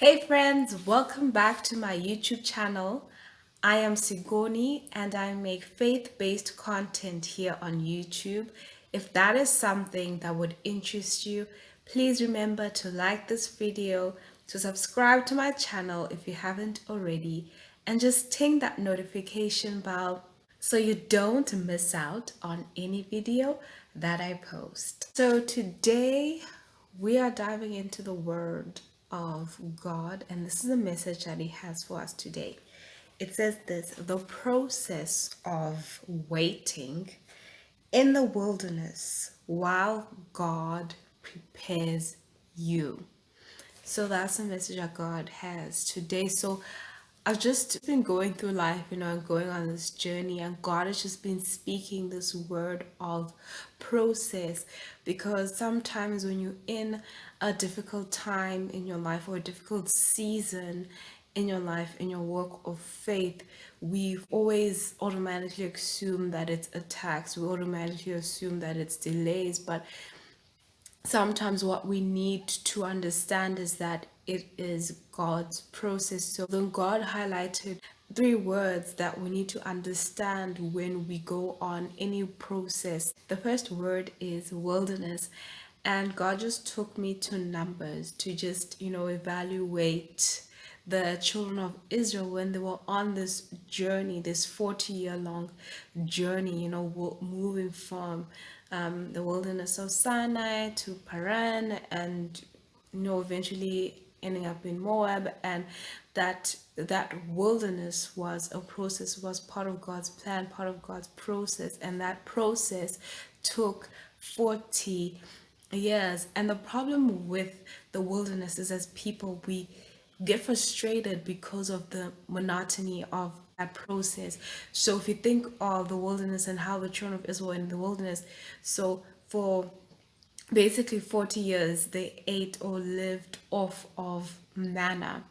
Hey friends, welcome back to my YouTube channel. I am Sigourney and I make faith-based content here on YouTube. If that is something that would interest you, please remember to like this video, to subscribe to my channel if you haven't already, and just ting that notification bell so you don't miss out on any video that I post. So today we are diving into the Word of God, and this is a message that He has for us today. It says this: the process of waiting in the wilderness while God prepares you. So that's the message that God has today. So I've just been going through life, and going on this journey, and God has just been speaking this word of process, because sometimes when you're in a difficult time in your life or a difficult season in your life, in your work of faith, we've always automatically assumed that it's attacks, we automatically assume that it's delays, but sometimes what we need to understand is that it is God's process. So then God highlighted three words that we need to understand when we go on any process. The first word is wilderness. And God just took me to Numbers to just, evaluate the children of Israel when they were on this journey, this 40-year long journey, moving from the wilderness of Sinai to Paran, and eventually ending up in Moab. And that wilderness was a process, was part of God's plan, part of God's process, and that process took 40 years. And the problem with the wilderness is, as people, we get frustrated because of the monotony of that process. So if you think of the wilderness and how the children of Israel were in the wilderness, so for basically 40 years they ate or lived off of manna,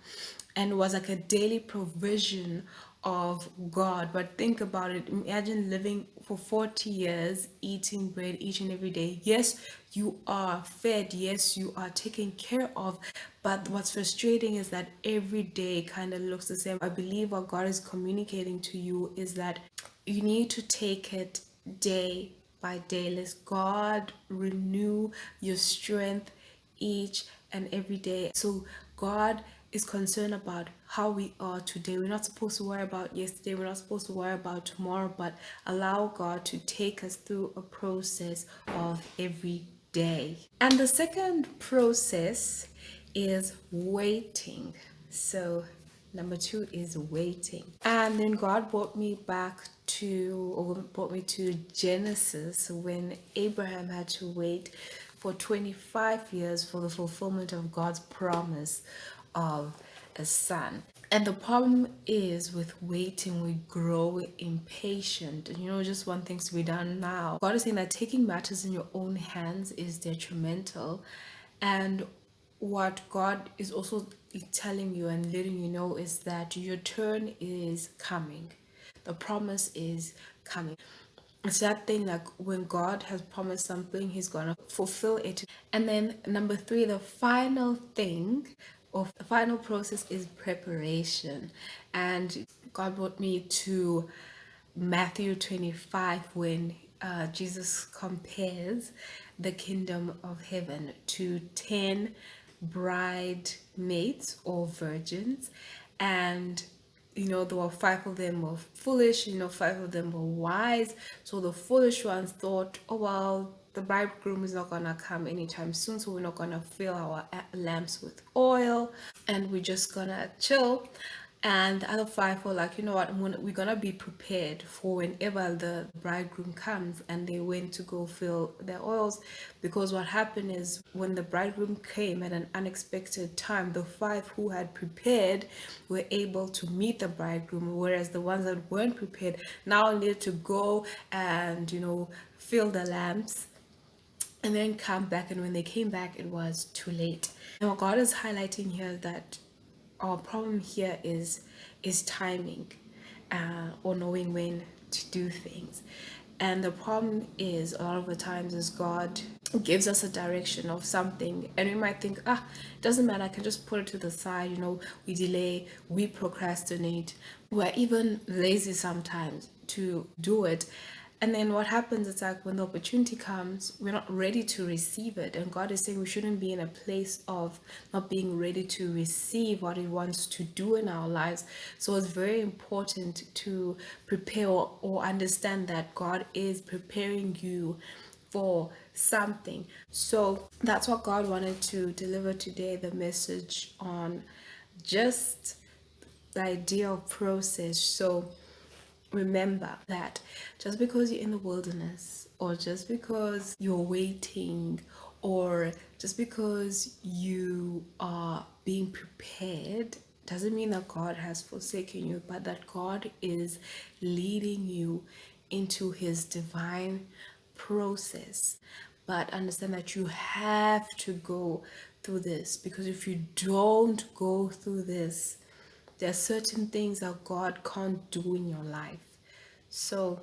and it was like a daily provision of God. But think about it, imagine living for 40 years eating bread each and every day. Yes, you are fed, yes, you are taken care of, but what's frustrating is that every day kind of looks the same. I believe what God is communicating to you is that you need to take it day by day. Let God renew your strength each and every day. So God is concerned about how we are today. We're not supposed to worry about yesterday. We're not supposed to worry about tomorrow, but allow God to take us through a process of every day. And the second process is waiting. So number two is waiting. And then God brought me back brought me to Genesis, when Abraham had to wait for 25 years for the fulfillment of God's promise of a son. And the problem is, with waiting, we grow impatient. And just want things to be done now. God is saying that taking matters in your own hands is detrimental. And what God is also telling you and letting you know is that your turn is coming. The promise is coming. It's that thing, like when God has promised something, He's gonna fulfill it. And then number three, the final thing of the final process is preparation. And God brought me to Matthew 25, when Jesus compares the kingdom of heaven to 10 bridesmaids or virgins. And there were five of them were foolish, five of them were wise. So the foolish ones thought, oh well, the bridegroom is not gonna come anytime soon, so we're not gonna fill our lamps with oil, and we're just gonna chill. And the other five were like, you know what, we're gonna be prepared for whenever the bridegroom comes. And they went to go fill their oils, because what happened is, when the bridegroom came at an unexpected time, the five who had prepared were able to meet the bridegroom, whereas the ones that weren't prepared now needed to go and fill the lamps and then come back. And when they came back, it was too late. And what God is highlighting here, that our problem here is timing, or knowing when to do things. And the problem is, a lot of the times, is God gives us a direction of something, and we might think, it doesn't matter, I can just put it to the side. We delay, we procrastinate, we're even lazy sometimes to do it. And then what happens is, like, when the opportunity comes, we're not ready to receive it. And God is saying we shouldn't be in a place of not being ready to receive what He wants to do in our lives. So it's very important to prepare, or understand that God is preparing you for something. So that's what God wanted to deliver today, the message on just the idea of process. So remember that just because you're in the wilderness, or just because you're waiting, or just because you are being prepared, doesn't mean that God has forsaken you, but that God is leading you into His divine process. But understand that you have to go through this, because if you don't go through this, there are certain things that God can't do in your life. So,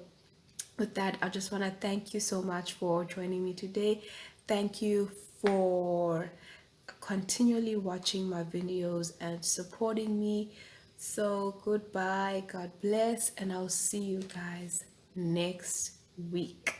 with that, I just want to thank you so much for joining me today. Thank you for continually watching my videos and supporting me. So, goodbye, God bless, and I'll see you guys next week.